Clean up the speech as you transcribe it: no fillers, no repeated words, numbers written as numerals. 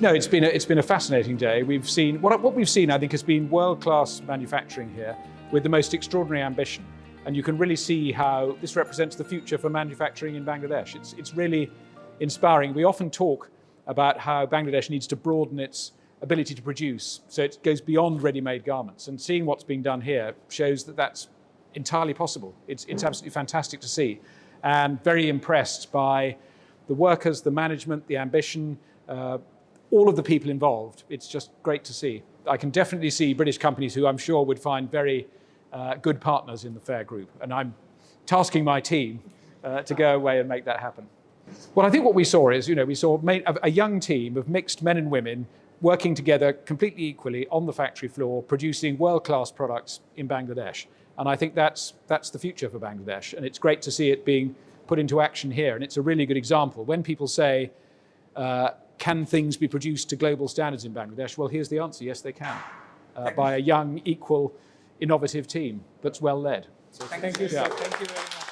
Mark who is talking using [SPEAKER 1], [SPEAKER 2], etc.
[SPEAKER 1] No, it's been a fascinating day. We've seen what we've seen. I think has been world-class manufacturing here with the most extraordinary ambition, and you can really see how this represents the future for manufacturing in Bangladesh. It's really inspiring. We often talk about how Bangladesh needs to broaden its ability to produce, so it goes beyond ready-made garments. And seeing what's being done here shows that that's entirely possible. It's absolutely fantastic to see, and very impressed by the workers, the management, the ambition, all of the people involved. It's just great to see. I can definitely see British companies who I'm sure would find very good partners in the Fair Group, and I'm tasking my team to go away and make that happen. Well, I think what we saw is, we saw a young team of mixed men and women working together completely equally on the factory floor, producing world-class products in Bangladesh. And I think that's the future for Bangladesh. And it's great to see it being put into action here. And it's a really good example. When people say, can things be produced to global standards in Bangladesh? Well, here's the answer. Yes, they can. By a young, equal, innovative team that's well led.
[SPEAKER 2] So thank you, sir. Thank you very much.